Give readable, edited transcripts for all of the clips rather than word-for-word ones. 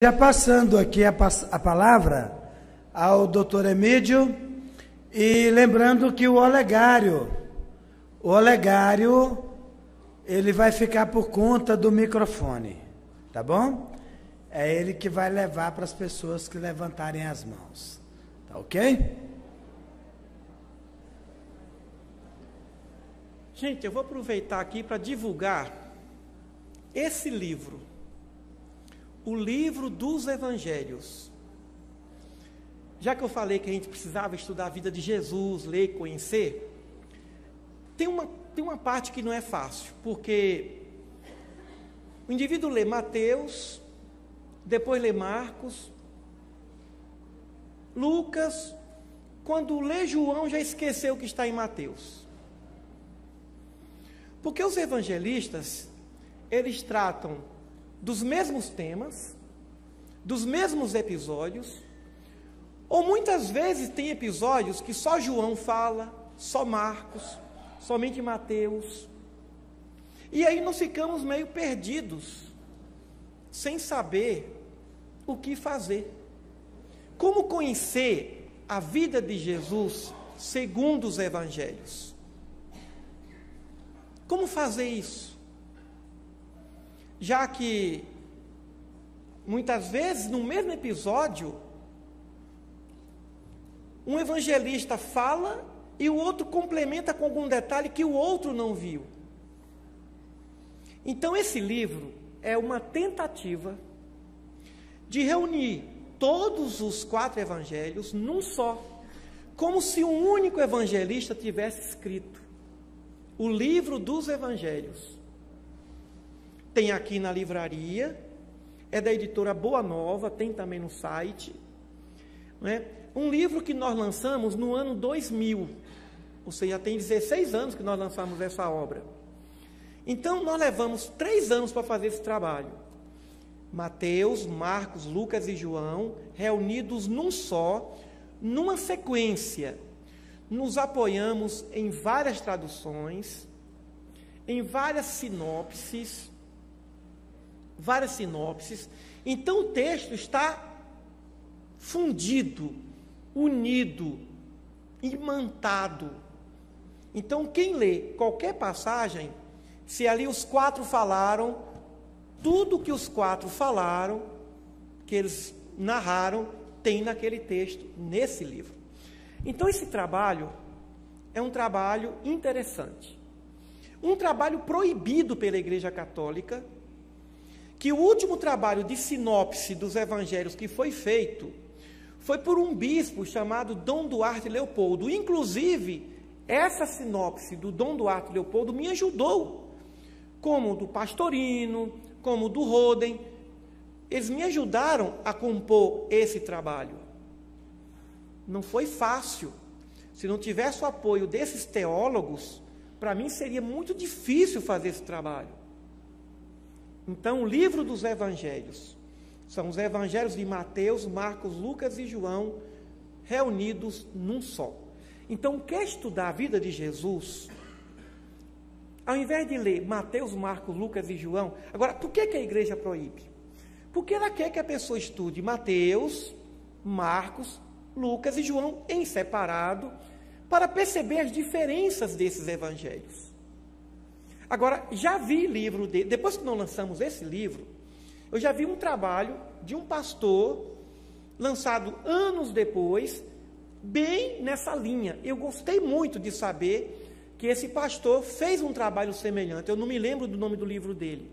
Já passando aqui a palavra ao doutor Emídio, e lembrando que o Olegário, ele vai ficar por conta do microfone, tá bom? É ele que vai levar para as pessoas que levantarem as mãos, tá ok? Gente, eu vou aproveitar aqui para divulgar esse livro, o livro dos Evangelhos. Já que eu falei que a gente precisava estudar a vida de Jesus, ler e conhecer, tem uma parte que não é fácil, porque o indivíduo lê Mateus, depois lê Marcos, Lucas, quando lê João já esqueceu o que está em Mateus. Porque os evangelistas, eles tratam dos mesmos temas, dos mesmos episódios, ou muitas vezes tem episódios que só João fala, só Marcos, somente Mateus. E aí nós ficamos meio perdidos, sem saber o que fazer. Como conhecer a vida de Jesus segundo os evangelhos? Como fazer isso? Já que, muitas vezes, no mesmo episódio, um evangelista fala e o outro complementa com algum detalhe que o outro não viu. Então, esse livro é uma tentativa de reunir todos os 4 evangelhos num só, como se um único evangelista tivesse escrito o livro dos evangelhos. Tem aqui na livraria, é da editora Boa Nova, tem também no site, não é? Um livro que nós lançamos no ano 2000, ou seja, tem 16 anos que nós lançamos essa obra. Então, nós levamos 3 anos para fazer esse trabalho. Mateus, Marcos, Lucas e João, reunidos num só, numa sequência. Nos apoiamos em várias traduções, em várias sinopses. Então, o texto está fundido, unido, imantado. Então, quem lê qualquer passagem, se ali os 4 falaram, tudo que os 4 falaram, que eles narraram, tem naquele texto, nesse livro. Então, esse trabalho é um trabalho interessante. Um trabalho proibido pela Igreja Católica, que o último trabalho de sinopse dos evangelhos que foi feito, foi por um bispo chamado Dom Duarte Leopoldo. Inclusive, essa sinopse do Dom Duarte Leopoldo me ajudou, como do Pastorino, como do Roden. Eles me ajudaram a compor esse trabalho. Não foi fácil. Se não tivesse o apoio desses teólogos, para mim seria muito difícil fazer esse trabalho. Então, o livro dos evangelhos são os evangelhos de Mateus, Marcos, Lucas e João, reunidos num só. Então, quer estudar a vida de Jesus, ao invés de ler Mateus, Marcos, Lucas e João, agora, por que a igreja proíbe? Porque ela quer que a pessoa estude Mateus, Marcos, Lucas e João em separado, para perceber as diferenças desses evangelhos. Agora, já vi livro depois que nós lançamos esse livro, eu já vi um trabalho de um pastor, lançado anos depois, bem nessa linha. Eu gostei muito de saber que esse pastor fez um trabalho semelhante. Eu não me lembro do nome do livro dele.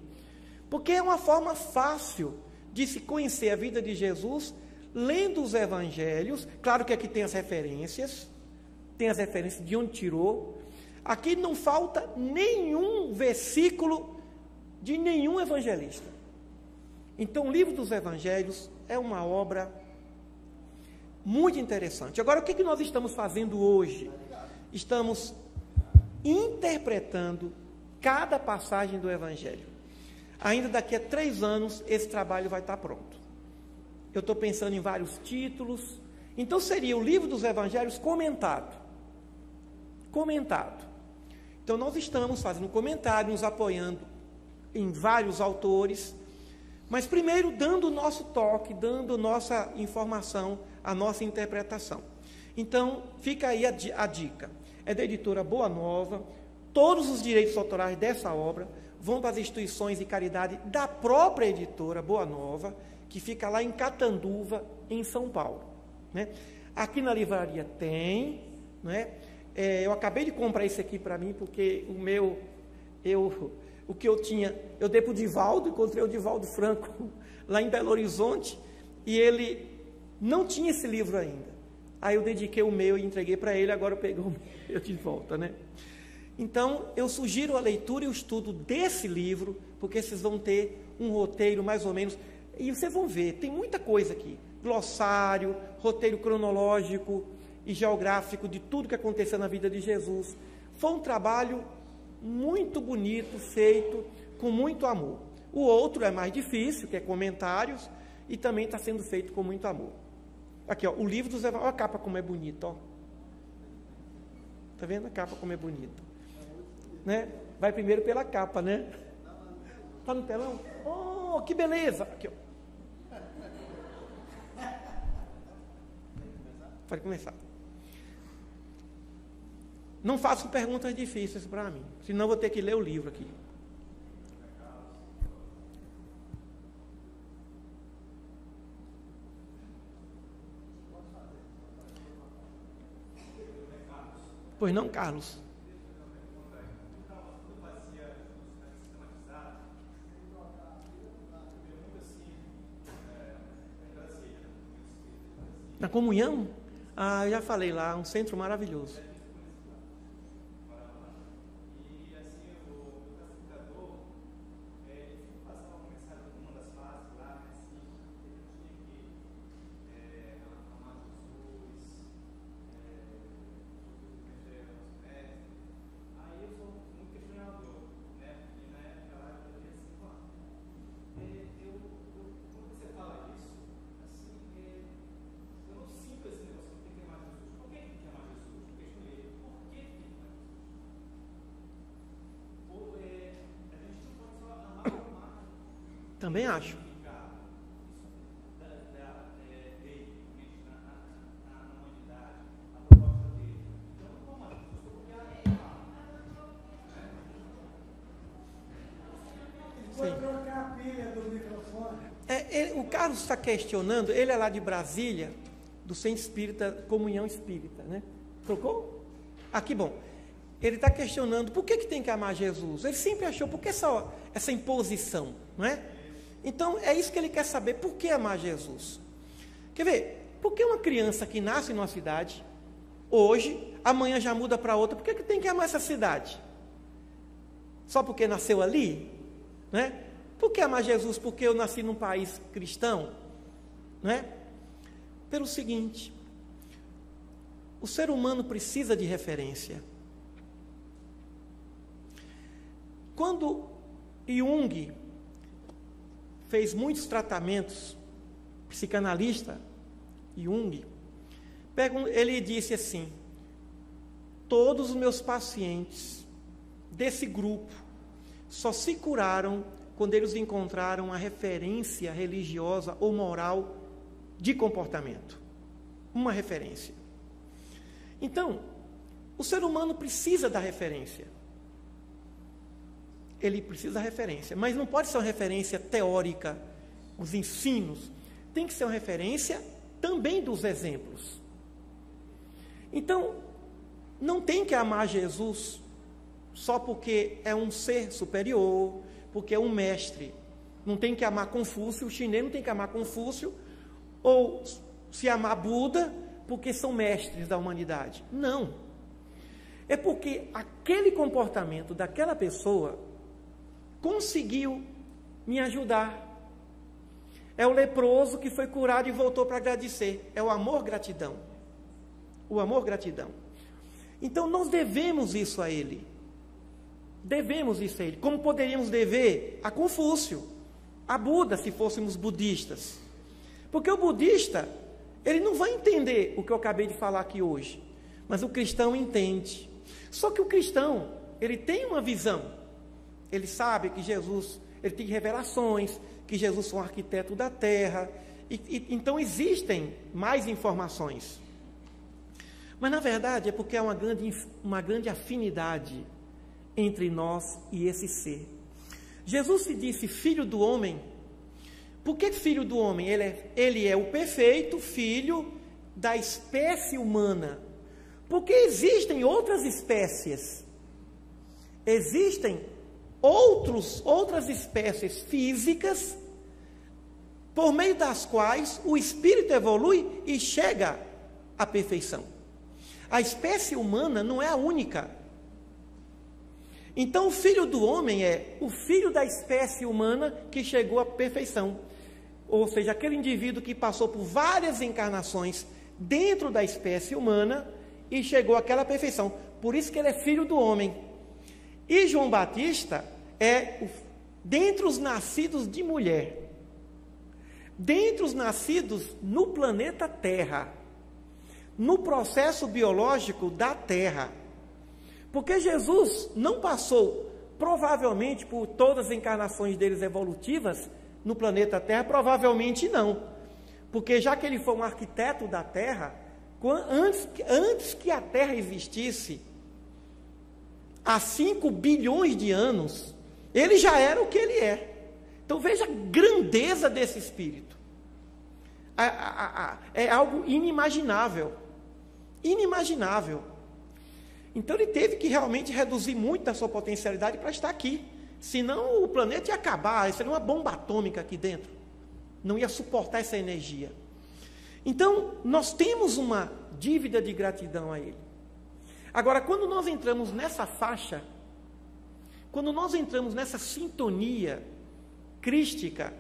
Porque é uma forma fácil de se conhecer a vida de Jesus, lendo os evangelhos. Claro que aqui tem as referências de onde tirou. Aqui não falta nenhum versículo de nenhum evangelista. Então, o livro dos evangelhos é uma obra muito interessante. Agora, o que nós estamos fazendo hoje? Estamos interpretando cada passagem do evangelho. Ainda daqui a 3 anos, esse trabalho vai estar pronto. Eu estou pensando em vários títulos. Então, seria o livro dos evangelhos comentado. Então, nós estamos fazendo comentário, nos apoiando em vários autores, Mas primeiro dando o nosso toque, dando nossa informação, a nossa interpretação. Então, fica aí a dica. É da editora Boa Nova. Todos os direitos autorais dessa obra vão para as instituições de caridade da própria editora Boa Nova, que fica lá em Catanduva, em São Paulo, né? Aqui na livraria tem, né? Eu acabei de comprar esse aqui para mim, porque o que eu tinha, eu dei para o Divaldo, encontrei o Divaldo Franco lá em Belo Horizonte, e ele não tinha esse livro ainda. Aí eu dediquei o meu e entreguei para ele, agora eu peguei o meu de volta, né? Então, eu sugiro a leitura e o estudo desse livro, porque vocês vão ter um roteiro mais ou menos, e vocês vão ver, tem muita coisa aqui, glossário, roteiro cronológico e geográfico de tudo que aconteceu na vida de Jesus. Foi um trabalho muito bonito, feito com muito amor. O outro é mais difícil, que é comentários, e também está sendo feito com muito amor. Aqui, ó, o livro dos Evangelhos, olha a capa como é bonita, ó. Está vendo a capa como é bonita? Né? Vai primeiro pela capa, né? Está no telão? Oh, que beleza! Aqui, ó. Pode começar. Não façam perguntas difíceis para mim, senão vou ter que ler o livro aqui. Pois não, Carlos? Na comunhão? Ah, eu já falei lá, um centro maravilhoso. Também acho. Vou trocar a pilha do microfone. O Carlos está questionando, ele é lá de Brasília, do Centro Espírita, Comunhão Espírita, né? Trocou? Aqui, bom. Ele está questionando por que tem que amar Jesus. Ele sempre achou, por que essa imposição, não é? Então, é isso que ele quer saber, por que amar Jesus? Quer ver? Por que uma criança que nasce numa cidade, hoje, amanhã já muda para outra, por que tem que amar essa cidade? Só porque nasceu ali? Né? Por que amar Jesus? Porque eu nasci num país cristão? Né? Pelo seguinte, o ser humano precisa de referência. Quando Jung fez muitos tratamentos, psicanalista Jung, ele disse assim: todos os meus pacientes desse grupo só se curaram quando eles encontraram a referência religiosa ou moral de comportamento. Uma referência. Então, o ser humano precisa da referência. Ele precisa da referência, mas não pode ser uma referência teórica, os ensinos. Tem que ser uma referência também dos exemplos. Então, não tem que amar Jesus só porque é um ser superior, porque é um mestre. Não tem que amar Confúcio, o chinês não tem que amar Confúcio, ou se amar Buda, porque são mestres da humanidade. Não. É porque aquele comportamento daquela pessoa conseguiu me ajudar. É o leproso que foi curado e voltou para agradecer. É o amor-gratidão. O amor-gratidão. Então, nós devemos isso a ele. Devemos isso a ele. Como poderíamos dever a Confúcio, a Buda, se fôssemos budistas. Porque o budista, ele não vai entender o que eu acabei de falar aqui hoje. Mas o cristão entende. Só que o cristão, ele tem uma visão. Ele sabe que Jesus, ele tem revelações, que Jesus foi um arquiteto da terra. Então existem mais informações. Mas na verdade é porque há uma grande afinidade entre nós e esse ser. Jesus se disse filho do homem. Por que filho do homem? Ele é o perfeito filho da espécie humana. Porque existem outras espécies. Existem outras espécies físicas por meio das quais o espírito evolui e chega à perfeição. A espécie humana não é a única. Então, o filho do homem é o filho da espécie humana que chegou à perfeição. Ou seja, aquele indivíduo que passou por várias encarnações dentro da espécie humana e chegou àquela perfeição. Por isso que ele é filho do homem. E João Batista é dentre os nascidos de mulher, dentre os nascidos no planeta Terra, no processo biológico da Terra. Porque Jesus não passou, provavelmente, por todas as encarnações deles evolutivas no planeta Terra, provavelmente não. Porque já que ele foi um arquiteto da Terra, antes que a Terra existisse, há 5 bilhões de anos, ele já era o que ele é. Então veja a grandeza desse espírito. É algo inimaginável. Inimaginável. Então ele teve que realmente reduzir muito a sua potencialidade para estar aqui. Senão o planeta ia acabar, seria uma bomba atômica aqui dentro. Não ia suportar essa energia. Então, nós temos uma dívida de gratidão a ele. Agora, quando nós entramos nessa faixa, quando nós entramos nessa sintonia crística,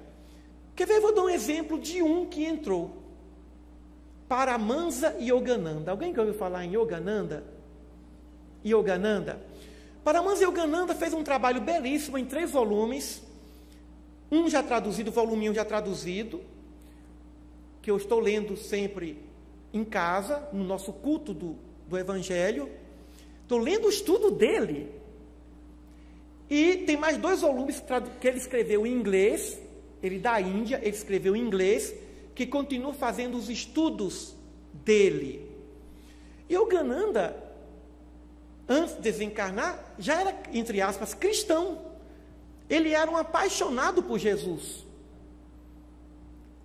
quer ver, eu vou dar um exemplo de um que entrou. Paramansa Yogananda. Alguém que ouviu falar em Yogananda? Paramansa Yogananda fez um trabalho belíssimo em 3 volumes, um já traduzido, volume 1 já traduzido, que eu estou lendo sempre em casa, no nosso culto do Evangelho. Estou lendo o estudo dele. E tem mais 2 volumes que ele escreveu em inglês, ele da Índia, ele escreveu em inglês, que continua fazendo os estudos dele. E Yogananda, antes de desencarnar, já era, entre aspas, cristão. Ele era um apaixonado por Jesus.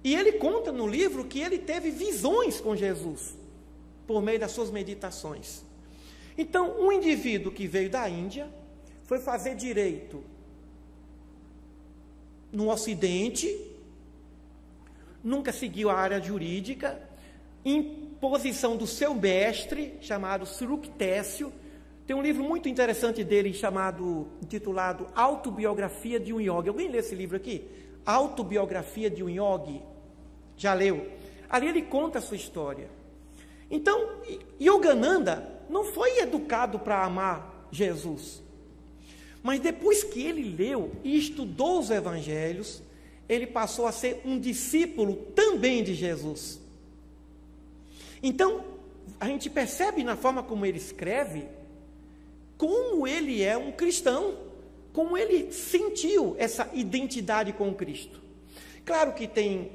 E ele conta no livro que ele teve visões com Jesus, por meio das suas meditações. Então, um indivíduo que veio da Índia, foi fazer direito no Ocidente, nunca seguiu a área jurídica, em posição do seu mestre, chamado Suruktécio. Tem um livro muito interessante dele, intitulado Autobiografia de um Yogi. Alguém lê esse livro aqui? Autobiografia de um Yogi. Já leu? Ali ele conta a sua história. Então, Yogananda não foi educado para amar Jesus. Mas depois que ele leu e estudou os evangelhos, ele passou a ser um discípulo também de Jesus. Então, a gente percebe na forma como ele escreve, como ele é um cristão, como ele sentiu essa identidade com Cristo. Claro que tem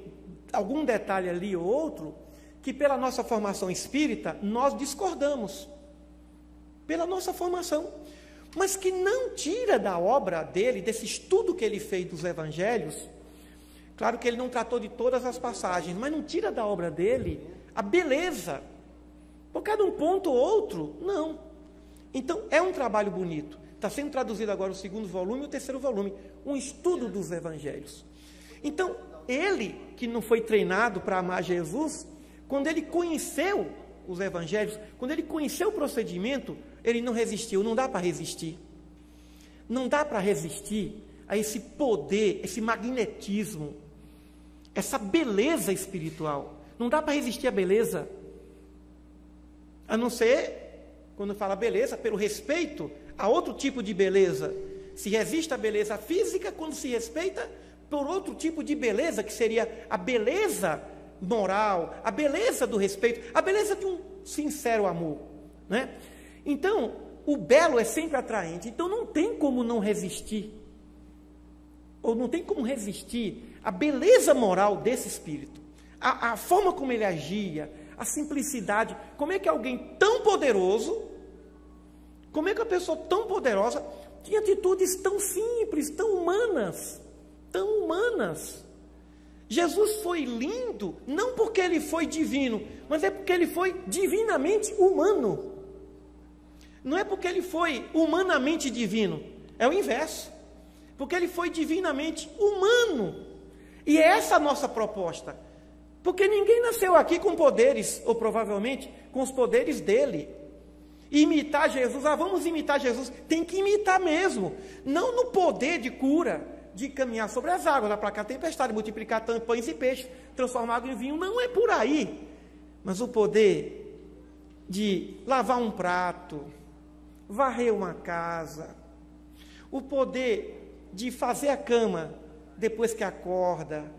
algum detalhe ali ou outro, que pela nossa formação espírita, nós discordamos. Pela nossa formação. Mas que não tira da obra dele, desse estudo que ele fez dos evangelhos, claro que ele não tratou de todas as passagens, mas não tira da obra dele a beleza. Por cada um ponto ou outro, não. Então, é um trabalho bonito. Está sendo traduzido agora o 2º volume e o 3º volume, um estudo dos evangelhos. Então, ele, que não foi treinado para amar Jesus, quando ele conheceu os evangelhos, quando ele conheceu o procedimento, ele não resistiu. Não dá para resistir. Não dá para resistir a esse poder, esse magnetismo, essa beleza espiritual. Não dá para resistir à beleza. A não ser, quando fala beleza, pelo respeito a outro tipo de beleza. Se resiste à beleza física, quando se respeita por outro tipo de beleza, que seria a beleza moral, a beleza do respeito, a beleza de um sincero amor, né? Então, o belo é sempre atraente, então não tem como não resistir ou não tem como resistir à beleza moral desse espírito, a forma como ele agia, a simplicidade. Como é que alguém tão poderoso, como é que uma pessoa tão poderosa tinha atitudes tão simples, tão humanas, tão humanas? Jesus foi lindo, não porque ele foi divino, mas é porque ele foi divinamente humano. Não é porque ele foi humanamente divino, é o inverso. Porque ele foi divinamente humano. E é essa a nossa proposta. Porque ninguém nasceu aqui com poderes, ou provavelmente com os poderes dele. Imitar Jesus, vamos imitar Jesus, tem que imitar mesmo. Não no poder de cura, de caminhar sobre as águas, aplacar a tempestade, multiplicar pães e peixes, transformar água em vinho, não é por aí. Mas o poder de lavar um prato, varrer uma casa, o poder de fazer a cama depois que acorda.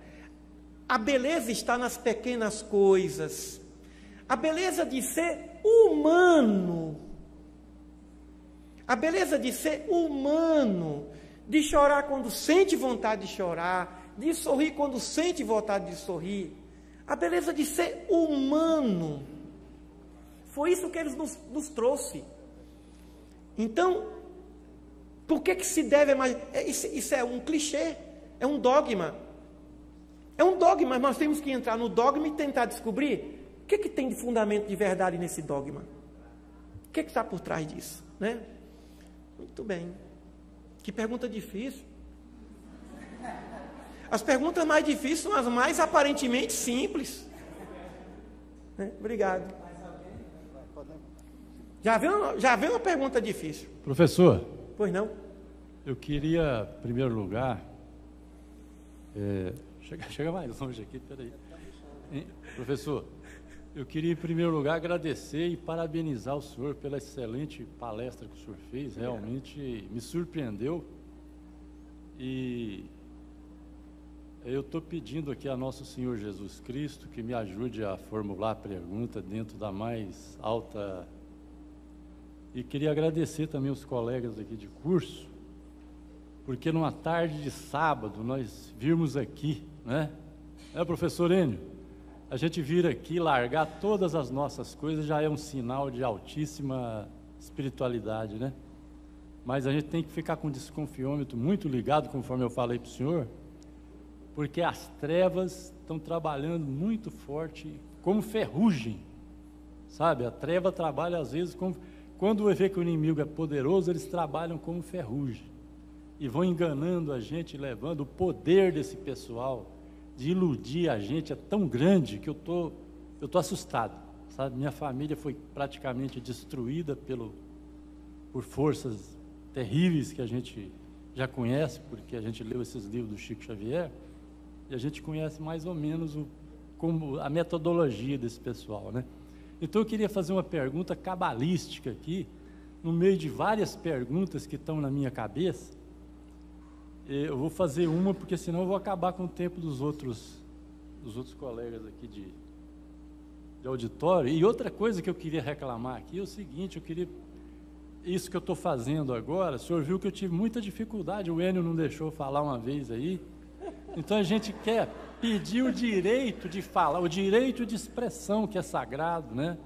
A beleza está nas pequenas coisas. A beleza de ser humano. A beleza de ser humano. De chorar quando sente vontade de chorar. De sorrir quando sente vontade de sorrir. A beleza de ser humano. Foi isso que ele nos trouxe. Então, por que se deve mais? Isso é um clichê, é um dogma. É um dogma, mas nós temos que entrar no dogma e tentar descobrir o que tem de fundamento de verdade nesse dogma. O que está por trás disso, né? Muito bem. Que pergunta difícil. As perguntas mais difíceis são as mais aparentemente simples. Obrigado. Já veio uma pergunta difícil. Professor. Pois não? Eu queria, em primeiro lugar... Chega mais longe aqui, peraí. Professor, eu queria, em primeiro lugar, agradecer e parabenizar o senhor pela excelente palestra que o senhor fez. Realmente me surpreendeu. E eu estou pedindo aqui a Nosso Senhor Jesus Cristo que me ajude a formular a pergunta dentro da mais alta... E queria agradecer também os colegas aqui de curso, porque numa tarde de sábado nós virmos aqui, né? Professor Enio? A gente vir aqui, largar todas as nossas coisas já é um sinal de altíssima espiritualidade, né? Mas a gente tem que ficar com o desconfiômetro muito ligado, conforme eu falei para o senhor, porque as trevas estão trabalhando muito forte, como ferrugem, sabe? A treva trabalha às vezes como... Quando vê que o inimigo é poderoso, eles trabalham como ferrugem e vão enganando a gente, levando o poder desse pessoal de iludir a gente é tão grande que eu tô assustado, sabe? Minha família foi praticamente destruída por forças terríveis que a gente já conhece, porque a gente leu esses livros do Chico Xavier e a gente conhece mais ou menos como a metodologia desse pessoal, né? Então eu queria fazer uma pergunta cabalística aqui, no meio de várias perguntas que estão na minha cabeça. Eu vou fazer uma, porque senão eu vou acabar com o tempo dos outros colegas aqui de auditório. E outra coisa que eu queria reclamar aqui é o seguinte, isso que eu estou fazendo agora, o senhor viu que eu tive muita dificuldade, o Enio não deixou falar uma vez aí, então a gente quer pedir o direito de falar, o direito de expressão, que é sagrado, né?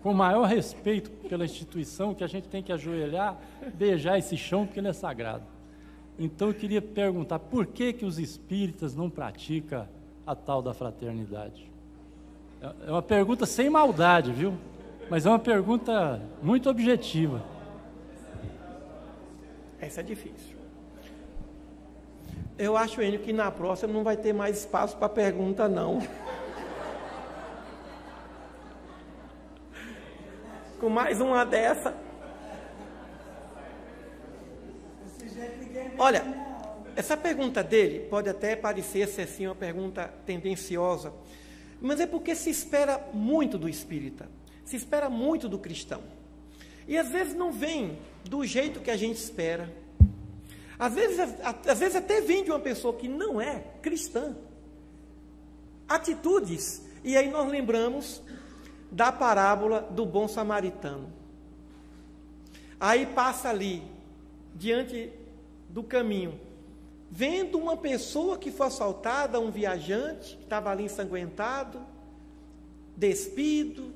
Com o maior respeito pela instituição, que a gente tem que ajoelhar, beijar esse chão, porque ele é sagrado. Então eu queria perguntar, por que os espíritas não praticam a tal da fraternidade? É uma pergunta sem maldade, viu? Mas é uma pergunta muito objetiva. Essa é difícil. Eu acho, Enio, que na próxima não vai ter mais espaço para pergunta, não. Com mais uma dessa. Olha, essa pergunta dele pode até parecer ser assim uma pergunta tendenciosa, mas é porque se espera muito do espírita, se espera muito do cristão. E às vezes não vem do jeito que a gente espera. Às vezes até vem de uma pessoa que não é cristã. Atitudes. E aí nós lembramos da parábola do bom samaritano. Aí passa ali, diante do caminho, vendo uma pessoa que foi assaltada, um viajante, que estava ali ensanguentado, despido,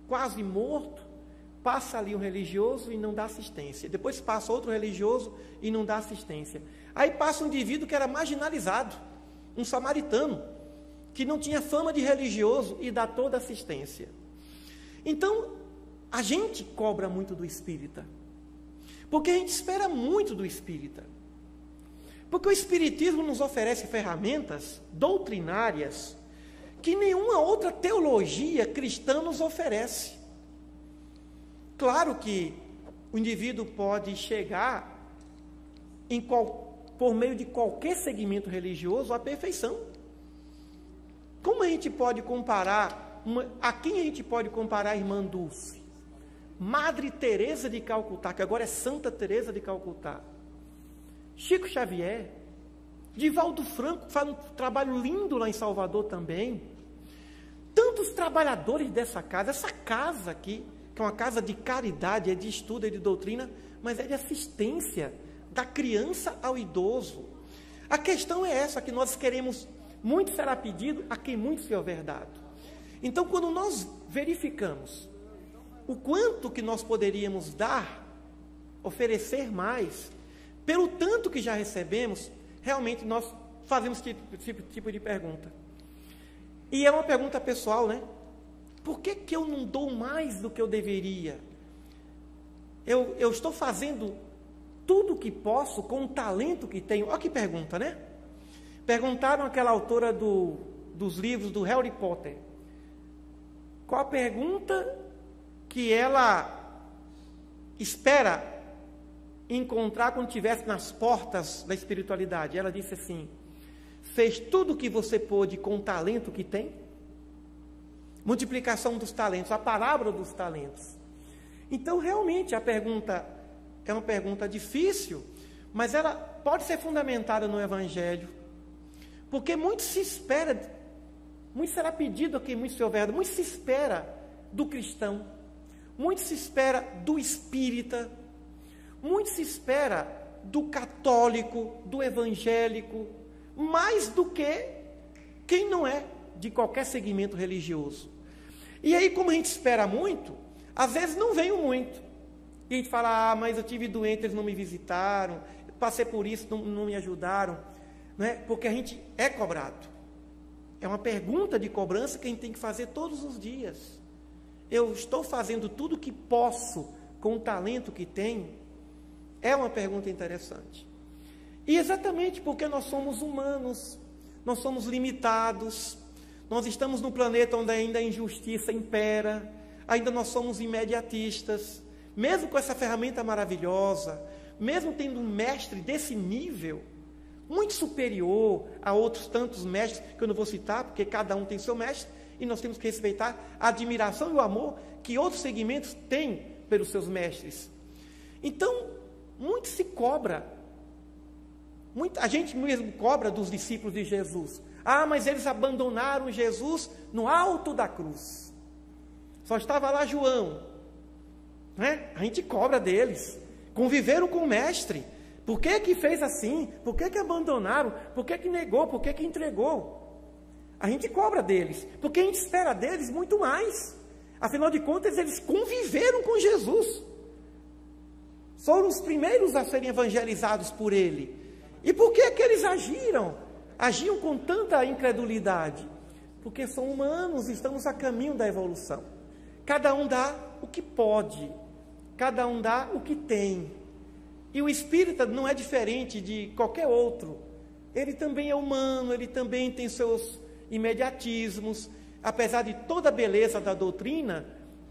quase morto, passa ali um religioso e não dá assistência. Depois passa outro religioso e não dá assistência. Aí passa um indivíduo que era marginalizado, um samaritano, que não tinha fama de religioso e dá toda assistência. Então, a gente cobra muito do espírita, porque a gente espera muito do espírita. Porque o espiritismo nos oferece ferramentas doutrinárias que nenhuma outra teologia cristã nos oferece. Claro que o indivíduo pode chegar por meio de qualquer segmento religioso à perfeição. Como a gente pode comparar, a quem a gente pode comparar a irmã Dulce? Madre Teresa de Calcutá, que agora é Santa Teresa de Calcutá. Chico Xavier, Divaldo Franco, faz um trabalho lindo lá em Salvador também. Tantos trabalhadores dessa casa, essa casa aqui, que é uma casa de caridade, é de estudo, é de doutrina, mas é de assistência da criança ao idoso. A questão é essa, que nós queremos, muito será pedido, a quem muito se houver dado. Então, quando nós verificamos o quanto que nós poderíamos dar, oferecer mais, pelo tanto que já recebemos, realmente nós fazemos esse tipo de pergunta. E é uma pergunta pessoal, né? Por que que eu não dou mais do que eu deveria? Eu estou fazendo tudo o que posso com o talento que tenho. Olha que pergunta, né? Perguntaram àquela autora dos livros do Harry Potter. Qual a pergunta que ela espera encontrar quando estivesse nas portas da espiritualidade? Ela disse assim: fez tudo o que você pôde com o talento que tem? Multiplicação dos talentos, a parábola dos talentos. Então, realmente, a pergunta é uma pergunta difícil, mas ela pode ser fundamentada no Evangelho, porque muito se espera, muito será pedido a quem muito se houver, muito se espera do cristão, muito se espera do espírita, muito se espera do católico, do evangélico, mais do que quem não é de qualquer segmento religioso. E aí, como a gente espera muito, às vezes não vem muito. E a gente fala: ah, mas eu tive doente, eles não me visitaram, passei por isso, não me ajudaram. Não é? Porque a gente é cobrado. É uma pergunta de cobrança que a gente tem que fazer todos os dias. Eu estou fazendo tudo o que posso com o talento que tenho? É uma pergunta interessante. E exatamente porque nós somos humanos, nós somos limitados, nós estamos num planeta onde ainda a injustiça impera, ainda nós somos imediatistas. Mesmo com essa ferramenta maravilhosa, mesmo tendo um mestre desse nível, muito superior a outros tantos mestres, que eu não vou citar, porque cada um tem seu mestre, e nós temos que respeitar a admiração e o amor que outros segmentos têm pelos seus mestres. Então, muito se cobra, a gente mesmo cobra dos discípulos de Jesus. Ah, mas eles abandonaram Jesus no alto da cruz. Só estava lá João, né? A gente cobra deles. Conviveram com o mestre. Por que que fez assim? Por que que abandonaram? Por que que negou? Por que que entregou? A gente cobra deles, porque a gente espera deles muito mais. Afinal de contas, eles conviveram com Jesus. Foram os primeiros a serem evangelizados por ele. E por que que eles agiam com tanta incredulidade? Porque são humanos, estamos a caminho da evolução. Cada um dá o que pode, cada um dá o que tem. E o espírita não é diferente de qualquer outro. Ele também é humano, ele também tem seus imediatismos. Apesar de toda a beleza da doutrina,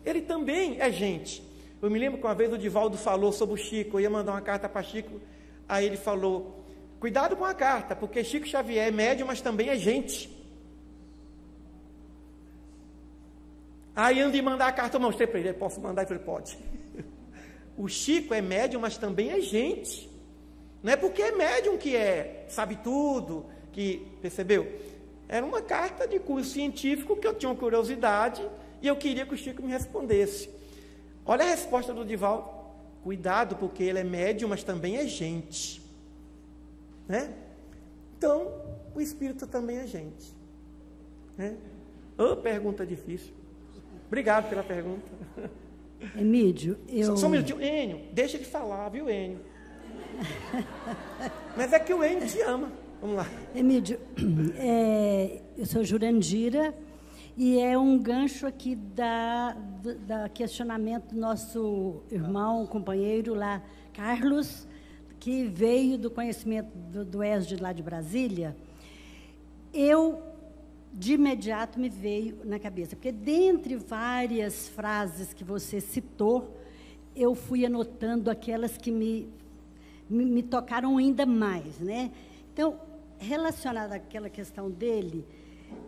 ele também é gente. Eu me lembro que uma vez o Divaldo falou sobre o Chico, eu ia mandar uma carta para Chico, aí ele falou: cuidado com a carta, porque Chico Xavier é médium, mas também é gente. Aí antes de mandar a carta, eu mostrei para ele: posso mandar? Ele falou: pode. O Chico é médium, mas também é gente. Não é porque é médium que sabe tudo, que, percebeu? Era uma carta de cunho científico que eu tinha uma curiosidade e eu queria que o Chico me respondesse. Olha a resposta do Divaldo: cuidado, porque ele é médium, mas também é gente. né? Então, o Espírito também é gente, né? Oh, pergunta difícil. Obrigado pela pergunta. Emídio, Só um minutinho. Enio, deixa ele falar, viu, Enio? Mas é que o Enio te ama. Vamos lá. Emídio, eu sou Jurandira e é um gancho aqui da questionamento do nosso irmão, companheiro lá, Carlos, que veio do conhecimento do ESD lá de Brasília. De imediato me veio na cabeça, porque dentre várias frases que você citou, eu fui anotando aquelas que me tocaram ainda mais, né? Então, relacionada àquela questão dele,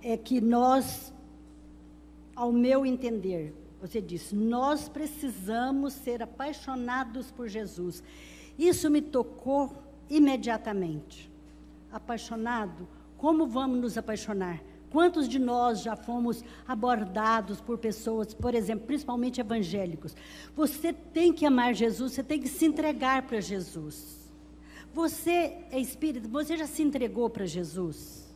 é que nós, ao meu entender, você disse, nós precisamos ser apaixonados por Jesus. Isso me tocou imediatamente. Apaixonado, como vamos nos apaixonar? Quantos de nós já fomos abordados por pessoas, por exemplo, principalmente evangélicos? Você tem que amar Jesus, você tem que se entregar para Jesus. Você é espírita, você já se entregou para Jesus?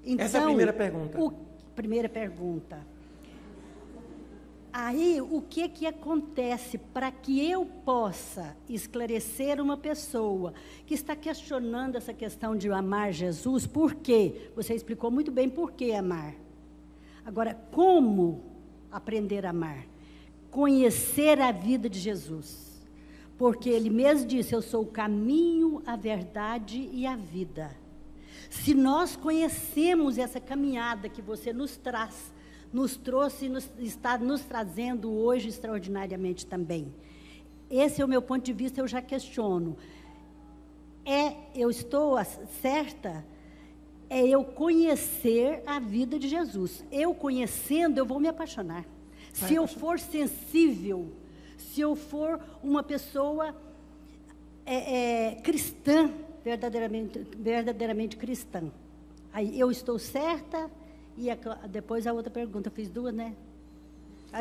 Então, essa é a primeira pergunta. Primeira pergunta. Aí, o que acontece para que eu possa esclarecer uma pessoa que está questionando essa questão de amar Jesus? Por quê? Você explicou muito bem por que amar. Agora, como aprender a amar? Conhecer a vida de Jesus. Porque ele mesmo disse, eu sou o caminho, a verdade e a vida. Se nós conhecemos essa caminhada que você nos trouxe e está nos trazendo hoje extraordinariamente também. Esse é o meu ponto de vista, eu já questiono. Eu estou certa, eu conhecer a vida de Jesus. Eu conhecendo, eu vou me apaixonar. Se eu for sensível, se eu for uma pessoa cristã, verdadeiramente cristã, aí eu estou certa. E depois a outra pergunta, eu fiz duas, né?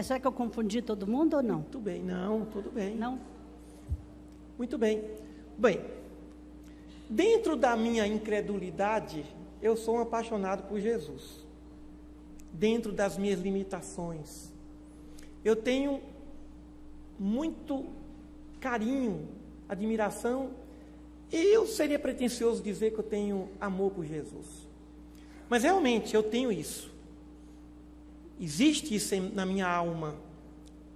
Será que eu confundi todo mundo ou não? Muito bem, não, tudo bem. Não? Muito bem. Bem, dentro da minha incredulidade, eu sou um apaixonado por Jesus. Dentro das minhas limitações, eu tenho muito carinho, admiração, e eu seria pretensioso dizer que eu tenho amor por Jesus. Mas realmente eu tenho isso. Existe isso na minha alma,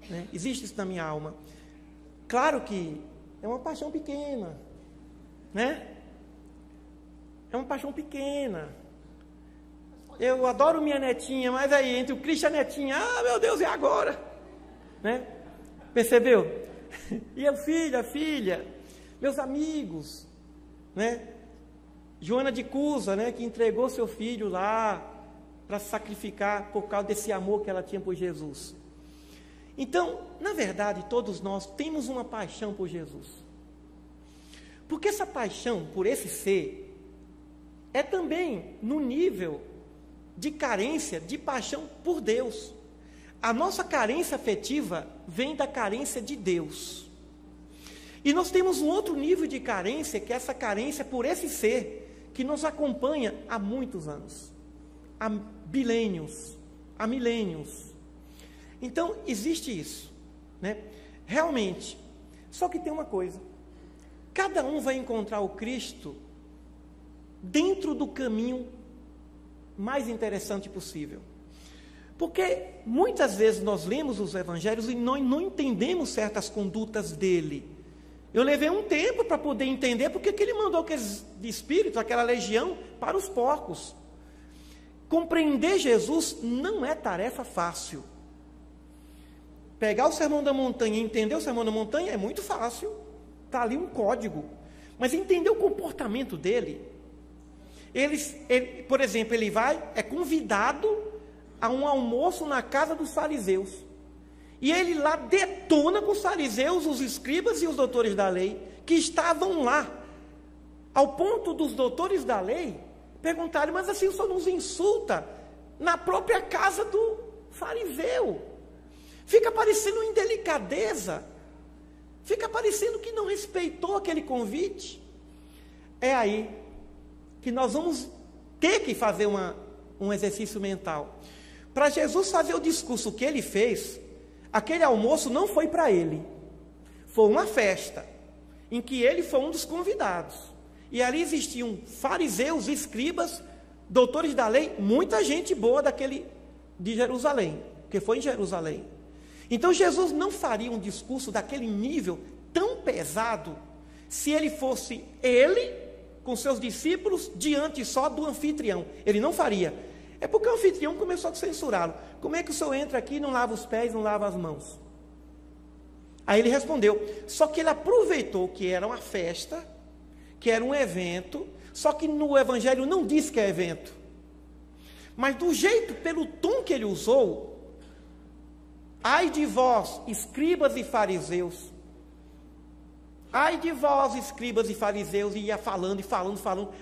né? Existe isso na minha alma. Claro que é uma paixão pequena, né? É uma paixão pequena. Eu adoro minha netinha, mas aí entre o Cristo e a netinha, meu Deus, e agora? Né? Percebeu? E a filha, meus amigos, né? Joana de Cusa, né, que entregou seu filho lá para sacrificar por causa desse amor que ela tinha por Jesus. Então, na verdade, todos nós temos uma paixão por Jesus. Porque essa paixão por esse ser é também no nível de carência, de paixão por Deus. A nossa carência afetiva vem da carência de Deus. E nós temos um outro nível de carência, que é essa carência por esse ser, que nos acompanha há muitos anos, há milênios. Então, existe isso, né? Realmente. Só que tem uma coisa, cada um vai encontrar o Cristo dentro do caminho mais interessante possível. Porque muitas vezes nós lemos os evangelhos e nós não entendemos certas condutas dele. Eu levei um tempo para poder entender porque que ele mandou aqueles espíritos, aquela legião, para os porcos. Compreender Jesus não é tarefa fácil. Pegar o Sermão da Montanha e entender o Sermão da Montanha é muito fácil. Está ali um código. Mas entender o comportamento dele. Por exemplo, ele é convidado a um almoço na casa dos fariseus. E ele lá detona com os fariseus, os escribas e os doutores da lei, que estavam lá. Ao ponto dos doutores da lei perguntarem, mas assim o senhor nos insulta na própria casa do fariseu. Fica parecendo indelicadeza. Fica parecendo que não respeitou aquele convite. é aí que nós vamos ter que fazer um exercício mental. Para Jesus fazer o discurso que ele fez, aquele almoço não foi para ele. Foi uma festa, em que ele foi um dos convidados. E ali existiam fariseus, escribas, doutores da lei, muita gente boa de Jerusalém, porque foi em Jerusalém. Então Jesus não faria um discurso daquele nível tão pesado, se ele fosse ele, com seus discípulos, diante só do anfitrião. Ele não faria. É porque o anfitrião começou a censurá-lo. Como é que o senhor entra aqui e não lava os pés, não lava as mãos? Aí ele respondeu, só que ele aproveitou que era uma festa, que era um evento, só que no evangelho não diz que é evento. Mas do jeito, pelo tom que ele usou, ai de vós, escribas e fariseus, ai de vós, escribas e fariseus, e ia falando,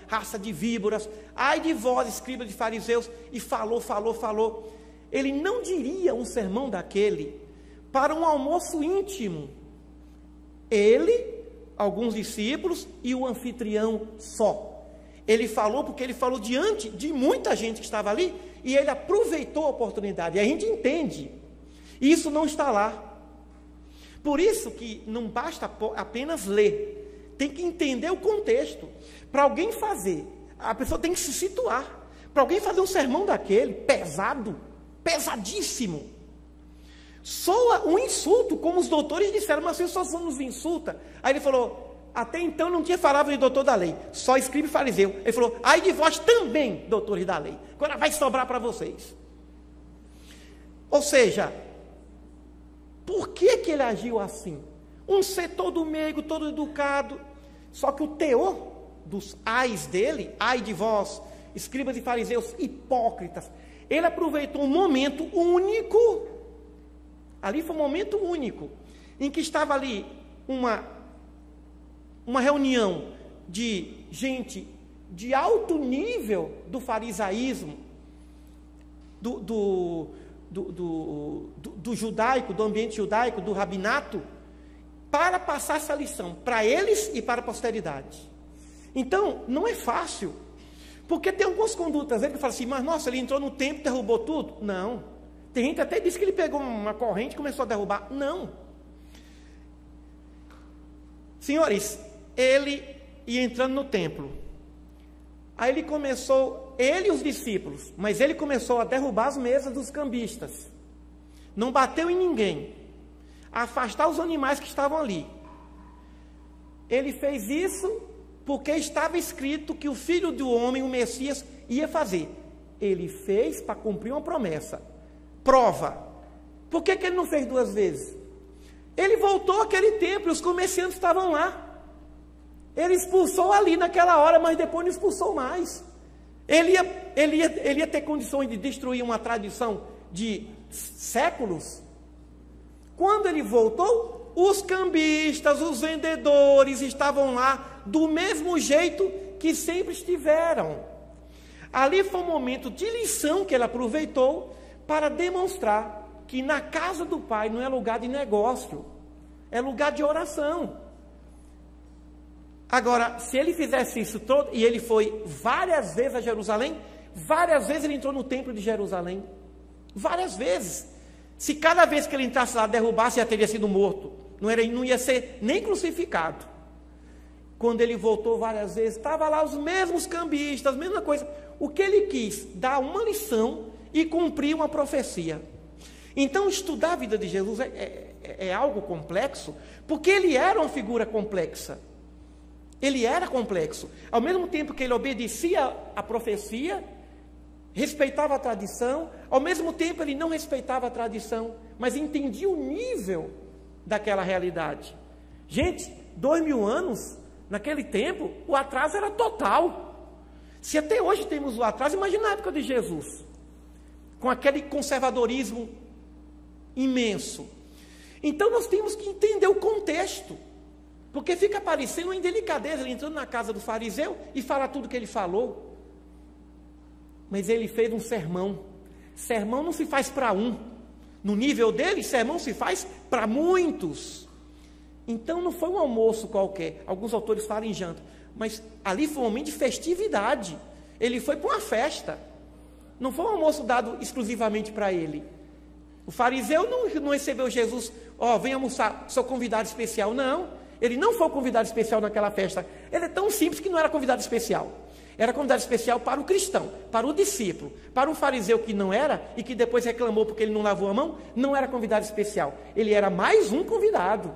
raça de víboras, ai de vós, escribas e fariseus, e falou. Ele não diria um sermão daquele para um almoço íntimo. Ele, alguns discípulos e o anfitrião só. Ele falou porque ele falou diante de muita gente que estava ali, e ele aproveitou a oportunidade, e a gente entende. Isso não está lá. Por isso que não basta apenas ler, tem que entender o contexto. Para alguém fazer, a pessoa tem que se situar. Para alguém fazer um sermão daquele, pesado, pesadíssimo, soa um insulto, como os doutores disseram, mas você só nos insulta. Aí ele falou, até então não tinha falado de doutor da lei, só escriba e fariseu. Ele falou, ai de vós também, doutores da lei, agora vai sobrar para vocês. Ou seja, por que ele agiu assim? Um ser todo meigo, todo educado, só que o teor dos ais dele, ai de vós, escribas e fariseus, hipócritas, ele aproveitou um momento único, ali foi um momento único, em que estava ali uma reunião de gente de alto nível do farisaísmo, do judaico, do ambiente judaico, do rabinato, para passar essa lição para eles e para a posteridade. Então, não é fácil, porque tem algumas condutas dele que falam assim, mas nossa, ele entrou no templo e derrubou tudo. Não. Tem gente até diz que ele pegou uma corrente e começou a derrubar. Não. Senhores, ele ia entrando no templo. Aí ele começou, ele e os discípulos, mas ele começou a derrubar as mesas dos cambistas. Não bateu em ninguém. A afastar os animais que estavam ali. Ele fez isso porque estava escrito que o Filho do Homem, o Messias, ia fazer. Ele fez para cumprir uma promessa. Prova. Por que ele não fez duas vezes? Ele voltou àquele templo e os comerciantes estavam lá. Ele expulsou ali naquela hora, mas depois não expulsou mais. Ele ia ter condições de destruir uma tradição de séculos. Quando ele voltou, os cambistas, os vendedores estavam lá do mesmo jeito que sempre estiveram. Ali foi um momento de lição que ele aproveitou para demonstrar que na casa do Pai não é lugar de negócio, é lugar de oração. Agora, se ele fizesse isso todo, e ele foi várias vezes a Jerusalém, várias vezes ele entrou no templo de Jerusalém, várias vezes. Se cada vez que ele entrasse lá derrubasse, já teria sido morto, não ia ser nem crucificado. Quando ele voltou várias vezes, estava lá os mesmos cambistas, a mesma coisa. O que ele quis? Dar uma lição e cumprir uma profecia. Então, estudar a vida de Jesus é algo complexo, porque ele era uma figura complexa. Ele era complexo. Ao mesmo tempo que ele obedecia à profecia, respeitava a tradição, ao mesmo tempo ele não respeitava a tradição, mas entendia o nível daquela realidade. Gente, 2000 anos, naquele tempo, o atraso era total. Se até hoje temos o atraso, imagina a época de Jesus, com aquele conservadorismo imenso. Então nós temos que entender o contexto, porque fica parecendo uma indelicadeza, ele entrando na casa do fariseu e falar tudo que ele falou. Mas ele fez um sermão. Sermão não se faz para um. No nível dele, sermão se faz para muitos. Então não foi um almoço qualquer. Alguns autores falam em janta. Mas ali foi um momento de festividade. Ele foi para uma festa. Não foi um almoço dado exclusivamente para ele. O fariseu não recebeu Jesus, vem almoçar, sou convidado especial. Não, ele não foi o convidado especial naquela festa. Ele é tão simples que não era convidado especial. Era convidado especial para o cristão, para o discípulo. Para o fariseu que não era, e que depois reclamou porque ele não lavou a mão, não era convidado especial. Ele era mais um convidado.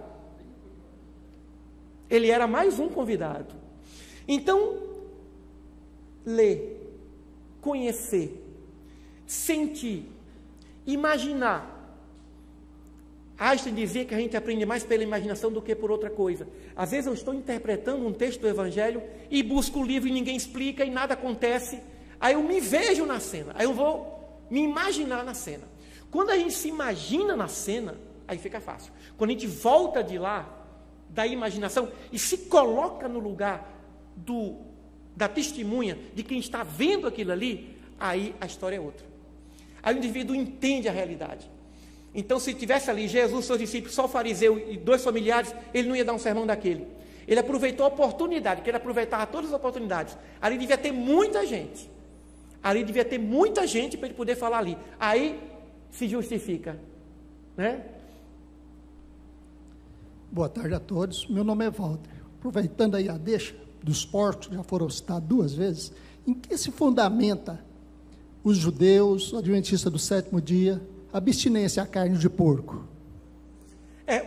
Ele era mais um convidado. Então, ler, conhecer, sentir, imaginar. Einstein dizia que a gente aprende mais pela imaginação do que por outra coisa. Às vezes eu estou interpretando um texto do Evangelho e busco o livro e ninguém explica e nada acontece. Aí eu me vejo na cena, aí eu vou me imaginar na cena. Quando a gente se imagina na cena, aí fica fácil. Quando a gente volta de lá, da imaginação, e se coloca no lugar da testemunha, de quem está vendo aquilo ali, aí a história é outra. Aí o indivíduo entende a realidade. Então, se tivesse ali Jesus, seus discípulos, só o fariseu e 2 familiares, ele não ia dar um sermão daquele. Ele aproveitou a oportunidade, que ele aproveitava todas as oportunidades. Ali devia ter muita gente. Ali devia ter muita gente para ele poder falar ali. Aí se justifica, né? Boa tarde a todos. Meu nome é Walter. Aproveitando aí a deixa dos porcos, já foram citados 2 vezes, em que se fundamenta os judeus, o adventista do 7º dia, a abstinência à carne de porco?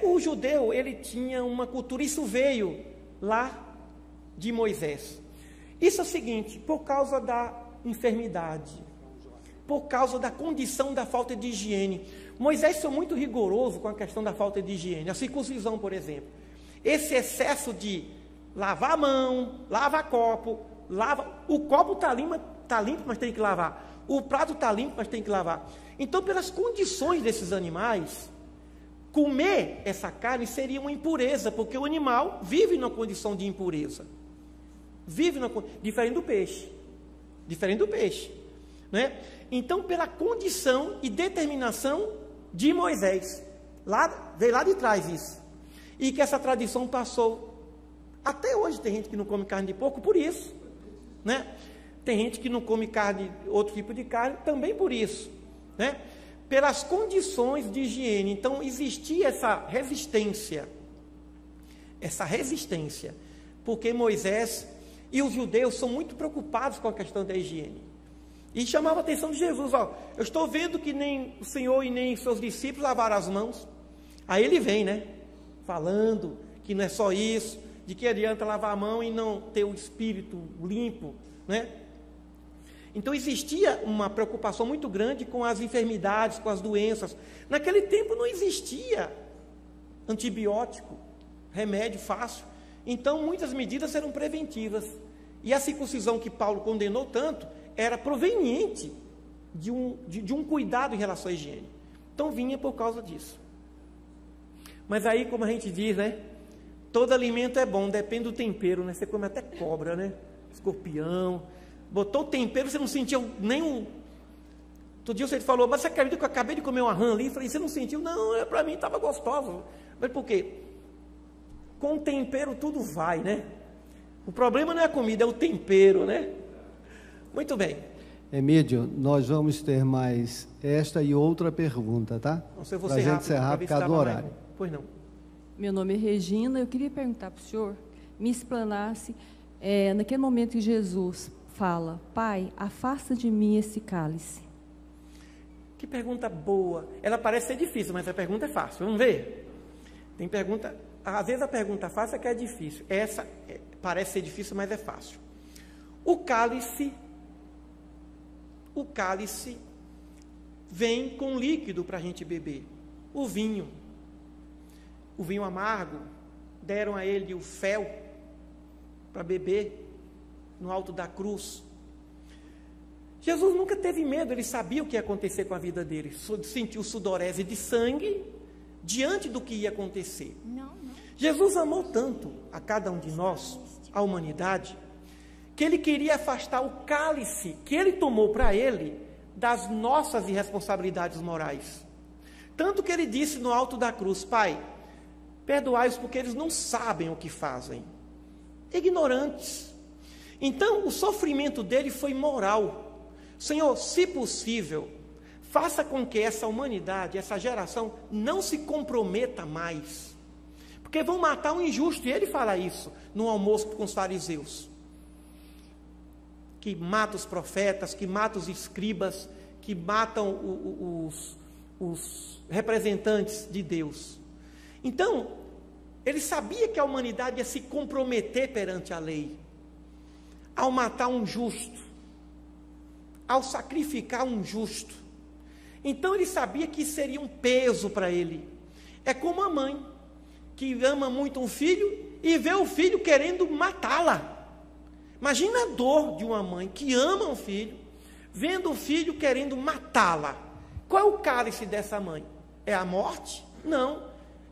O judeu, ele tinha uma cultura, isso veio lá de Moisés. Isso é o seguinte, por causa da enfermidade, por causa da condição da falta de higiene. Moisés foi muito rigoroso com a questão da falta de higiene. A circuncisão, por exemplo. Esse excesso de lavar a mão, lavar copo, o copo está limpo, mas tem que lavar. O prato está limpo, mas tem que lavar. Então, pelas condições desses animais, comer essa carne seria uma impureza, porque o animal vive numa condição de impureza. Diferente do peixe. Diferente do peixe. Né? Então, pela condição e determinação de Moisés. Veio lá de trás isso. E que essa tradição passou. Até hoje tem gente que não come carne de porco por isso. Né? Tem gente que não come carne, outro tipo de carne, também por isso. Né? Pelas condições de higiene. Então, existia essa resistência. Porque Moisés e os judeus são muito preocupados com a questão da higiene. E chamava a atenção de Jesus, eu estou vendo que nem o Senhor e nem seus discípulos lavaram as mãos. Aí ele vem, né, falando que não é só isso, de que adianta lavar a mão e não ter o espírito limpo, né? Então existia uma preocupação muito grande com as enfermidades, com as doenças. Naquele tempo não existia antibiótico, remédio fácil. Então muitas medidas eram preventivas. E a circuncisão que Paulo condenou tanto era proveniente de um cuidado em relação à higiene. Então vinha por causa disso. Mas aí, como a gente diz, né? Todo alimento é bom, depende do tempero, né? Você come até cobra, né? Escorpião. Botou o tempero, você não sentiu nenhum. Outro dia você falou, mas você acredita que eu acabei de comer uma rã ali? Eu falei, você não sentiu? Não, para mim estava gostoso. Mas por quê? Com tempero tudo vai, né? O problema não é a comida, é o tempero, né? Muito bem. Emílio, nós vamos ter mais esta e outra pergunta, tá? Para a gente encerrar por causa do horário. Pois não. Meu nome é Regina, eu queria perguntar para o senhor, me explanasse, naquele momento que Jesus fala, Pai, afasta de mim esse cálice. Que pergunta boa. Ela parece ser difícil, mas a pergunta é fácil. Vamos ver? Tem pergunta, às vezes a pergunta fácil é que é difícil. Essa parece ser difícil, mas é fácil. O cálice vem com líquido para a gente beber. O vinho amargo, deram a ele o fel para beber no alto da cruz. Jesus nunca teve medo, ele sabia o que ia acontecer com a vida dele. Sentiu sudorese de sangue diante do que ia acontecer. Jesus amou tanto a cada um de nós, a humanidade, que ele queria afastar o cálice que ele tomou para ele das nossas irresponsabilidades morais. Tanto que ele disse no alto da cruz, Pai, perdoai-os porque eles não sabem o que fazem. ignorantes. Então, o sofrimento dele foi moral. Senhor, se possível, faça com que essa humanidade, essa geração, não se comprometa mais. Porque vão matar um injusto, e ele fala isso no almoço com os fariseus. Que mata os profetas, que mata os escribas, que matam os representantes de Deus. Então, ele sabia que a humanidade ia se comprometer perante a lei, ao matar um justo, ao sacrificar um justo. Então ele sabia que seria um peso para ele. É como a mãe, que ama muito um filho e vê o filho querendo matá-la. Imagina a dor de uma mãe que ama um filho, vendo o filho querendo matá-la. Qual é o cálice dessa mãe? É a morte? Não.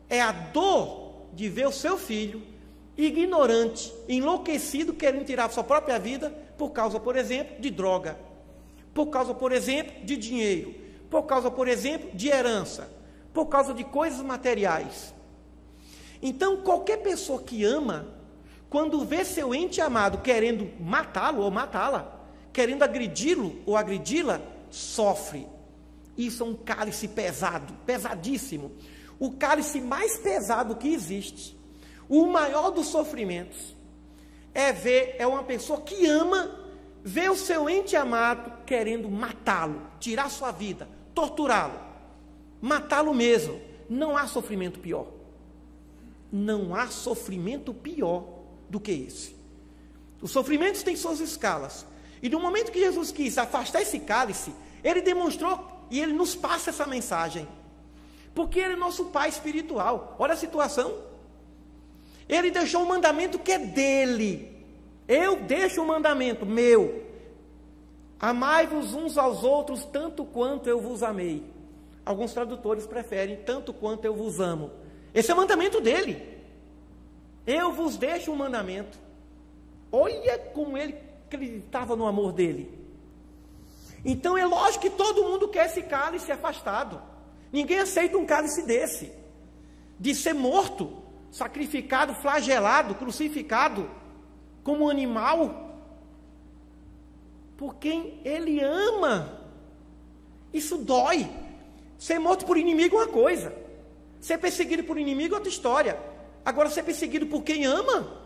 É a dor de ver o seu filho ignorante, enlouquecido, querendo tirar a sua própria vida por causa, por exemplo, de droga, por causa, por exemplo, de dinheiro, por causa, por exemplo, de herança, por causa de coisas materiais. Então, qualquer pessoa que ama, quando vê seu ente amado querendo matá-lo ou matá-la, querendo agredi-lo ou agredi-la, sofre. Isso é um cálice pesado, pesadíssimo. O cálice mais pesado que existe, o maior dos sofrimentos, é uma pessoa que ama, vê o seu ente amado querendo matá-lo, tirar sua vida, torturá-lo, matá-lo mesmo. Não há sofrimento pior. Não há sofrimento pior do que esse. Os sofrimentos têm suas escalas. E no momento que Jesus quis afastar esse cálice, ele demonstrou e ele nos passa essa mensagem. Porque ele é nosso Pai espiritual. Olha a situação. Ele deixou um mandamento que é dele. Eu deixo um mandamento meu. Amai-vos uns aos outros tanto quanto eu vos amei. Alguns tradutores preferem tanto quanto eu vos amo. Esse é o mandamento dele. Eu vos deixo um mandamento. Olha como ele acreditava no amor dele. Então é lógico que todo mundo quer esse cálice afastado. Ninguém aceita um cálice desse, de ser morto, sacrificado, flagelado, crucificado, como um animal, por quem ele ama. Isso dói. Ser morto por inimigo é uma coisa, ser perseguido por inimigo é outra história. Agora, ser perseguido por quem ama,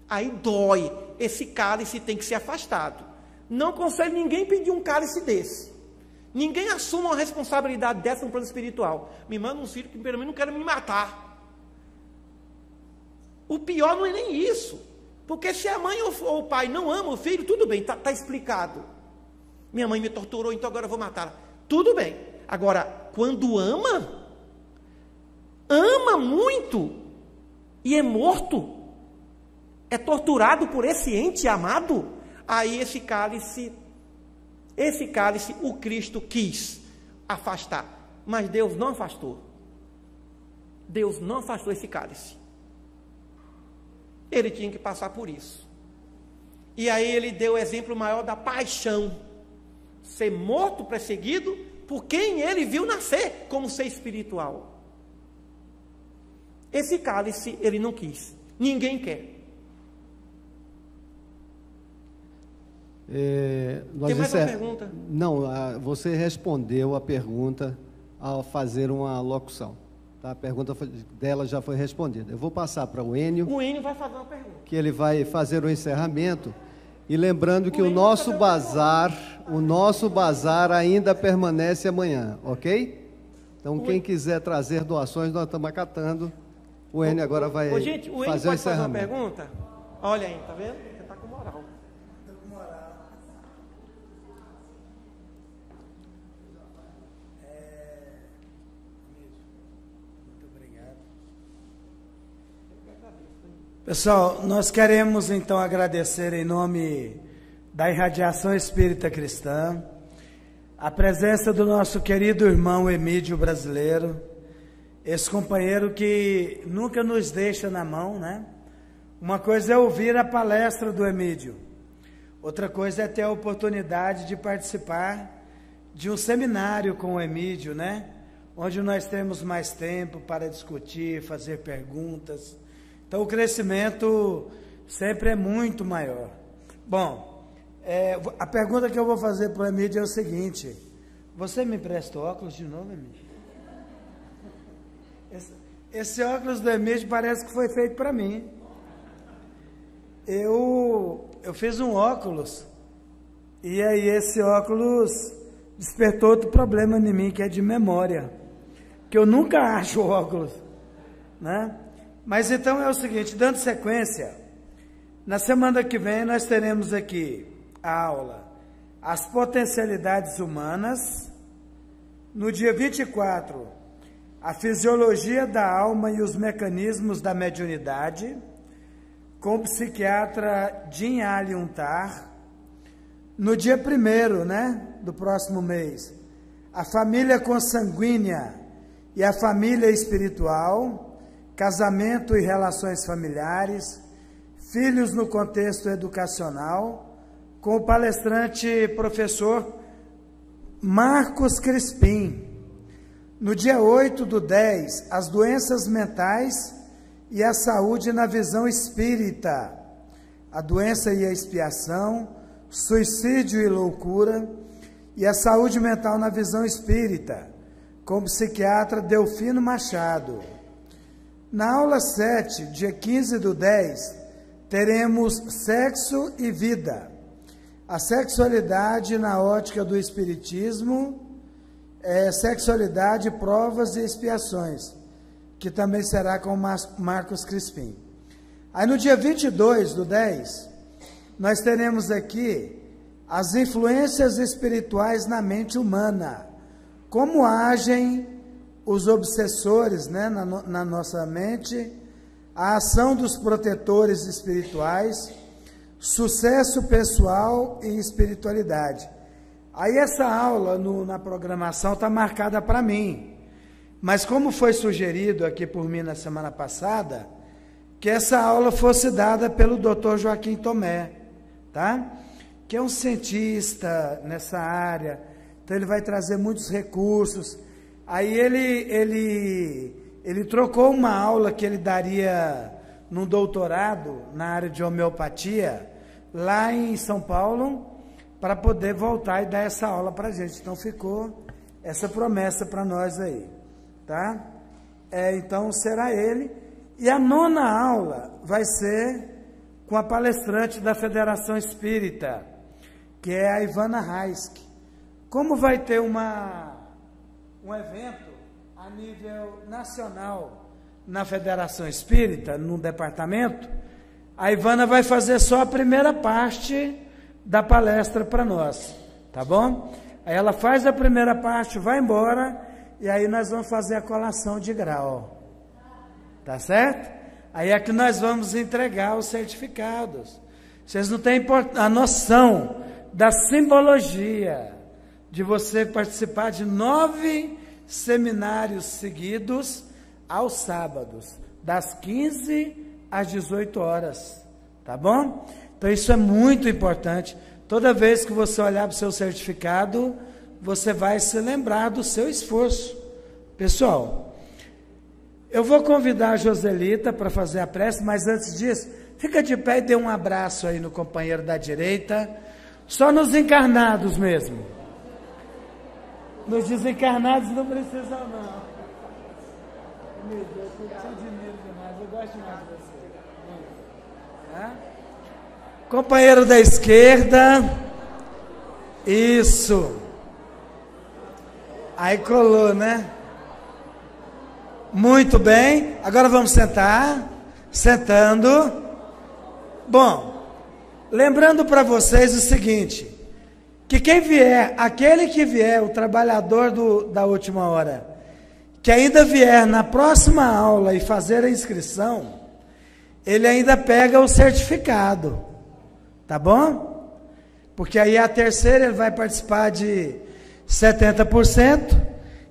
aí dói. Esse cálice tem que ser afastado. Não aconselho ninguém pedir um cálice desse. Ninguém assuma uma responsabilidade dessa no plano espiritual. Me manda um filho que pelo menos não quer me matar. O pior não é nem isso. Porque se a mãe ou o pai não ama o filho, tudo bem, está explicado. Minha mãe me torturou, então agora eu vou matá-la. Tudo bem. Agora, quando ama muito e é morto, é torturado por esse ente amado, aí esse cálice o Cristo quis afastar, mas Deus não afastou. Deus não afastou esse cálice. Ele tinha que passar por isso. E aí ele deu o exemplo maior da paixão. Ser morto, perseguido, por quem ele viu nascer como ser espiritual. Esse cálice ele não quis. Ninguém quer. Tem mais uma pergunta? Não, você respondeu a pergunta ao fazer uma locução. Tá? A pergunta dela já foi respondida. Eu vou passar para o Enio. O Enio vai fazer uma pergunta. Que ele vai fazer o encerramento. E lembrando que o nosso bazar ainda permanece amanhã, ok? Então, quem quiser trazer doações, nós estamos acatando. O Enio agora vai fazer o encerramento. O Enio pode fazer uma pergunta? Olha aí, tá vendo? Você está com moral. Pessoal, nós queremos então agradecer em nome da Irradiação Espírita Cristã a presença do nosso querido irmão Emídio Brasileiro, esse companheiro que nunca nos deixa na mão, né? Uma coisa é ouvir a palestra do Emídio, outra coisa é ter a oportunidade de participar de um seminário com o Emídio, né? Onde nós temos mais tempo para discutir, fazer perguntas. Então o crescimento sempre é muito maior. Bom, a pergunta que eu vou fazer para o Emílio é o seguinte: você me empresta óculos de novo, Emílio? Esse óculos do Emílio parece que foi feito para mim. Eu fiz um óculos, e aí esse óculos despertou outro problema em mim, que é de memória, que eu nunca acho o óculos, né? Mas então é o seguinte, dando sequência, na semana que vem nós teremos aqui a aula As Potencialidades Humanas, no dia 24, a Fisiologia da Alma e os Mecanismos da Mediunidade, com o psiquiatra Jim Ali Untar. No dia 1º, né, do próximo mês, a família consanguínea e a família espiritual, casamento e relações familiares, filhos no contexto educacional, com o palestrante professor Marcos Crispim. No dia 8/10, as doenças mentais e a saúde na visão espírita, a doença e a expiação, suicídio e loucura, e a saúde mental na visão espírita, com o psiquiatra Delfino Machado. Na aula 7, dia 15/10, teremos sexo e vida, a sexualidade na ótica do espiritismo, sexualidade, provas e expiações, que também será com Marcos Crispim. Aí no dia 22/10, nós teremos aqui as influências espirituais na mente humana, como agem os obsessores, né, na nossa mente, a ação dos protetores espirituais, sucesso pessoal e espiritualidade. Aí essa aula na programação está marcada para mim, mas como foi sugerido aqui por mim na semana passada, que essa aula fosse dada pelo Dr. Joaquim Tomé, tá? Que é um cientista nessa área, então ele vai trazer muitos recursos. Aí ele trocou uma aula que ele daria num doutorado na área de homeopatia, lá em São Paulo, para poder voltar e dar essa aula para a gente. Então ficou essa promessa para nós aí, tá? Então será ele. E a 9ª aula vai ser com a palestrante da Federação Espírita, que é a Ivana Raisk. Como vai ter um evento a nível nacional na Federação Espírita, no departamento, a Ivana vai fazer só a primeira parte da palestra para nós, tá bom? Aí ela faz a primeira parte, vai embora, e aí nós vamos fazer a colação de grau, tá certo? Aí é que nós vamos entregar os certificados. Vocês não têm a noção da simbologia de você participar de 9 seminários seguidos aos sábados, das 15 às 18 horas, tá bom? Então isso é muito importante. Toda vez que você olhar para o seu certificado, você vai se lembrar do seu esforço. Pessoal, eu vou convidar a Joselita para fazer a prece, mas antes disso, fica de pé e dê um abraço aí no companheiro da direita, só nos encarnados mesmo. Nos desencarnados não precisam não. Meu Deus, eu te admiro demais, eu gosto demais de você. Tá? Companheiro da esquerda, isso. Aí colou, né? Muito bem, agora vamos sentar, sentando. Bom, lembrando para vocês o seguinte, que quem vier, aquele que vier, o trabalhador da última hora, que ainda vier na próxima aula e fazer a inscrição, ele ainda pega o certificado, tá bom? Porque aí a terceira ele vai participar de 70%,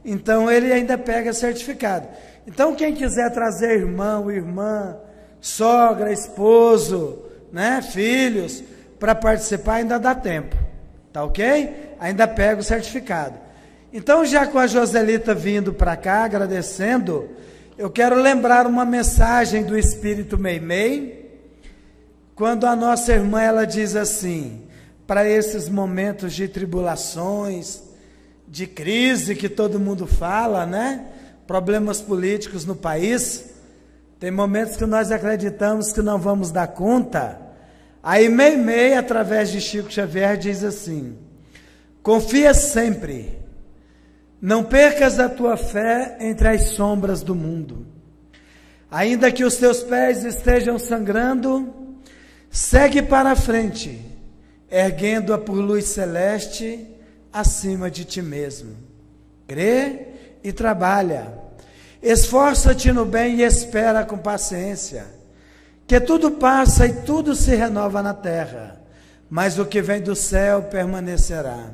então ele ainda pega certificado. Então quem quiser trazer irmão, irmã, sogra, esposo, né, filhos, para participar ainda dá tempo. Tá ok? Ainda pega o certificado. Então, já com a Joselita vindo para cá, agradecendo, Eu quero lembrar uma mensagem do Espírito Meimei, quando a nossa irmã ela diz assim, para esses momentos de tribulações, de crise que todo mundo fala, né? Problemas políticos no país, tem momentos que nós acreditamos que não vamos dar conta. Aí Meimei, através de Chico Xavier, diz assim: confia sempre, não percas a tua fé entre as sombras do mundo. Ainda que os teus pés estejam sangrando, segue para a frente, erguendo-a por luz celeste acima de ti mesmo. Crê e trabalha. Esforça-te no bem e espera com paciência, que tudo passa e tudo se renova na terra, mas o que vem do céu permanecerá.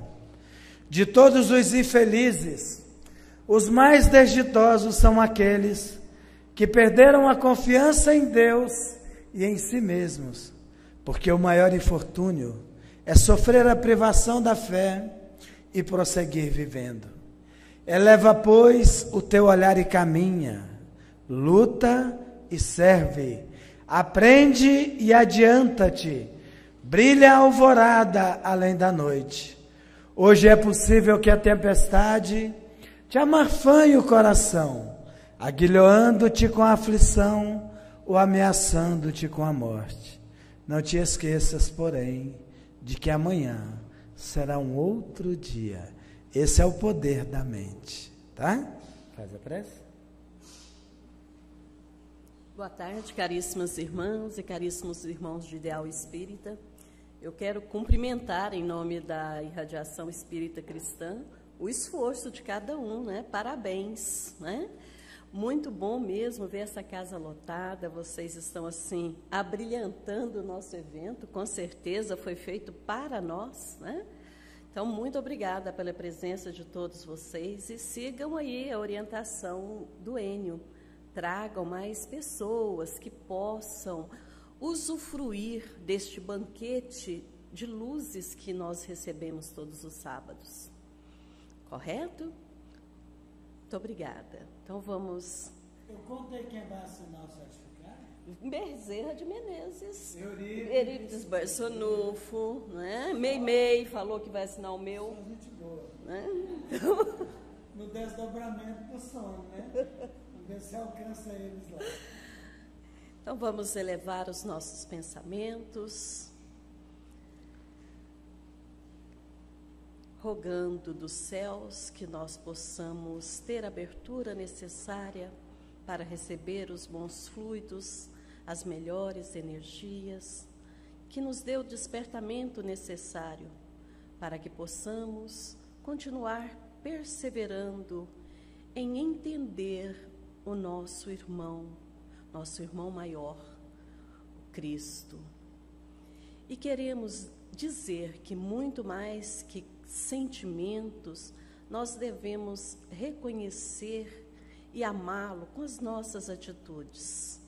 De todos os infelizes, os mais desditosos são aqueles que perderam a confiança em Deus e em si mesmos, porque o maior infortúnio é sofrer a privação da fé e prosseguir vivendo. Eleva, pois, o teu olhar e caminha, luta e serve, aprende e adianta-te, brilha a alvorada além da noite. Hoje é possível que a tempestade te amarfanhe o coração, aguilhoando-te com a aflição ou ameaçando-te com a morte. Não te esqueças, porém, de que amanhã será um outro dia. Esse é o poder da mente, tá? Faz a prece. Boa tarde, caríssimas irmãs e caríssimos irmãos de Ideal Espírita. Eu quero cumprimentar, em nome da Irradiação Espírita Cristã, o esforço de cada um, né? Parabéns, né? Muito bom mesmo ver essa casa lotada, vocês estão, assim, abrilhantando o nosso evento, com certeza foi feito para nós, né? Então, muito obrigada pela presença de todos vocês e sigam aí a orientação do Enio. Tragam mais pessoas que possam usufruir deste banquete de luzes que nós recebemos todos os sábados. Correto? Muito obrigada. Então, vamos... Eu contei quem vai assinar o certificado. Bezerra de Menezes, Eurípides Barçanufo, né? Meimei falou que vai assinar o meu. São gente boa. Né? No desdobramento do sono, né? Vamos ver se alcança eles lá. Então vamos elevar os nossos pensamentos, rogando dos céus que nós possamos ter a abertura necessária para receber os bons fluidos, as melhores energias, que nos dê o despertamento necessário para que possamos continuar perseverando em entender o nosso irmão maior, o Cristo. E queremos dizer que muito mais que sentimentos, nós devemos reconhecer e amá-lo com as nossas atitudes,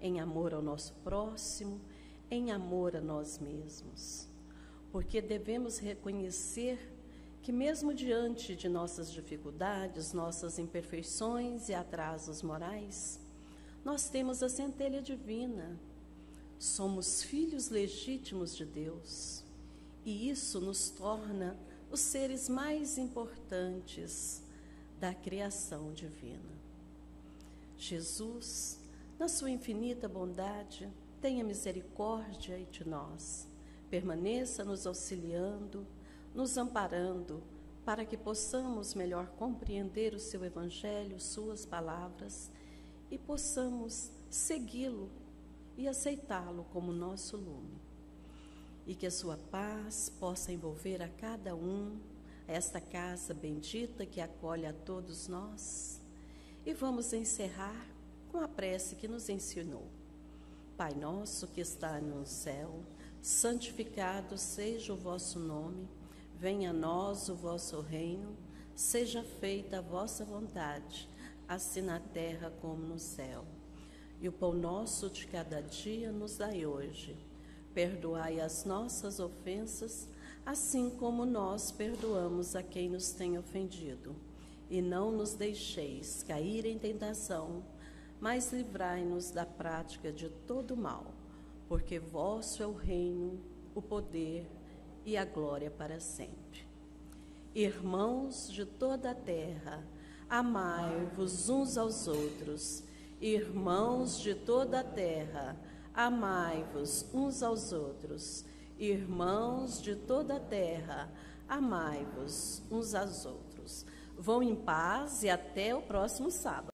em amor ao nosso próximo, em amor a nós mesmos. Porque devemos reconhecer que mesmo diante de nossas dificuldades, nossas imperfeições e atrasos morais, nós temos a centelha divina. Somos filhos legítimos de Deus. E isso nos torna os seres mais importantes da criação divina. Jesus, na sua infinita bondade, tenha misericórdia de nós. Permaneça nos auxiliando, nos amparando, para que possamos melhor compreender o seu Evangelho, suas palavras, e possamos segui-lo e aceitá-lo como nosso lume. E que a sua paz possa envolver a cada um, esta casa bendita que acolhe a todos nós. E vamos encerrar com a prece que nos ensinou. Pai nosso que está no céu, santificado seja o vosso nome, venha a nós o vosso reino, seja feita a vossa vontade, assim na terra como no céu. E o pão nosso de cada dia nos dai hoje. Perdoai as nossas ofensas, assim como nós perdoamos a quem nos tem ofendido. E não nos deixeis cair em tentação, mas livrai-nos da prática de todo mal, porque vosso é o reino, o poder e a glória para sempre. Irmãos de toda a terra, amai-vos uns aos outros. Irmãos de toda a terra, amai-vos uns aos outros. Irmãos de toda a terra, amai-vos uns aos outros. Vão em paz e até o próximo sábado.